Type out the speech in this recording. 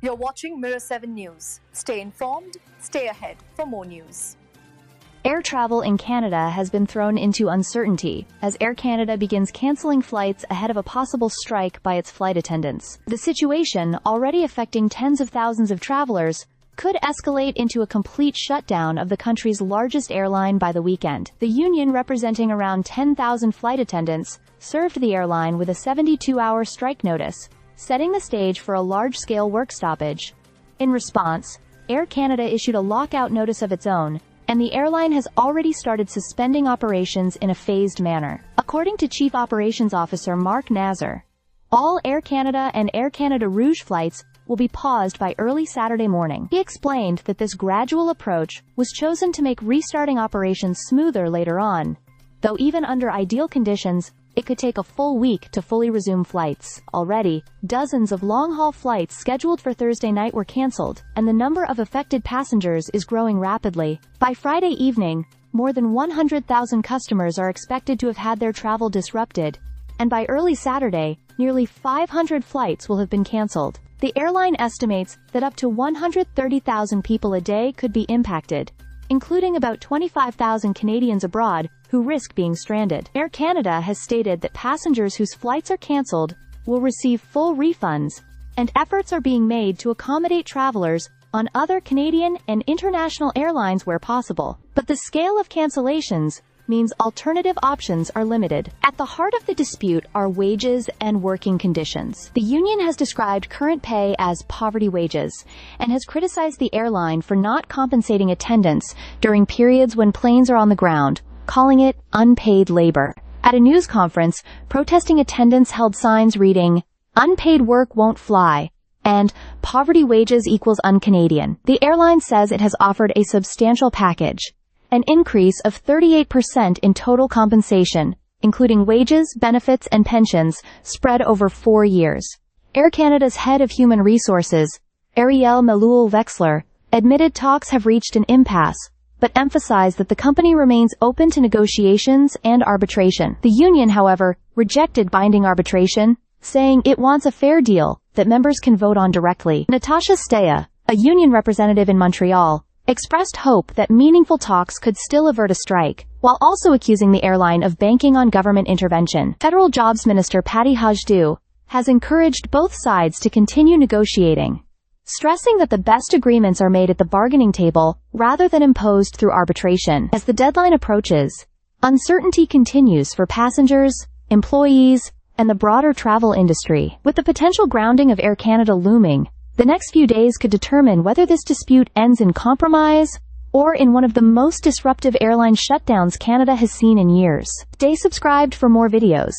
You're watching Mirror 7 News. Stay informed, stay ahead for more news. Air travel in Canada has been thrown into uncertainty as Air Canada begins cancelling flights ahead of a possible strike by its flight attendants. The situation, already affecting tens of thousands of travelers, could escalate into a complete shutdown of the country's largest airline by the weekend. The union, representing around 10,000 flight attendants, served the airline with a 72-hour strike notice, setting the stage for a large-scale work stoppage. In response, Air Canada issued a lockout notice of its own, and the airline has already started suspending operations in a phased manner. According to Chief Operations Officer Mark Nazar, all Air Canada and Air Canada Rouge flights will be paused by early Saturday morning. He explained that this gradual approach was chosen to make restarting operations smoother later on, though even under ideal conditions, it could take a full week to fully resume flights. Already, dozens of long-haul flights scheduled for Thursday night were cancelled, and the number of affected passengers is growing rapidly. By Friday evening, more than 100,000 customers are expected to have had their travel disrupted, and by early Saturday, nearly 500 flights will have been cancelled. The airline estimates that up to 130,000 people a day could be impacted, including about 25,000 Canadians abroad who risk being stranded. Air Canada has stated that passengers whose flights are cancelled will receive full refunds, and efforts are being made to accommodate travelers on other Canadian and international airlines where possible. But the scale of cancellations means alternative options are limited. At the heart of the dispute are wages and working conditions. The union has described current pay as poverty wages and has criticized the airline for not compensating attendants during periods when planes are on the ground, calling it unpaid labor. At a news conference, protesting attendants held signs reading, "Unpaid work won't fly," and "Poverty wages equals un-Canadian." The airline says it has offered a substantial package, an increase of 38% in total compensation, including wages, benefits, and pensions, spread over 4 years. Air Canada's head of human resources, Ariel Meloul-Wexler, admitted talks have reached an impasse, but emphasized that the company remains open to negotiations and arbitration. The union, however, rejected binding arbitration, saying it wants a fair deal that members can vote on directly. Natasha Stea, a union representative in Montreal, expressed hope that meaningful talks could still avert a strike, while also accusing the airline of banking on government intervention. Federal Jobs Minister Patty Hajdu has encouraged both sides to continue negotiating, stressing that the best agreements are made at the bargaining table rather than imposed through arbitration. As the deadline approaches, uncertainty continues for passengers, employees, and the broader travel industry. With the potential grounding of Air Canada looming, the next few days could determine whether this dispute ends in compromise or in one of the most disruptive airline shutdowns Canada has seen in years. Stay subscribed for more videos.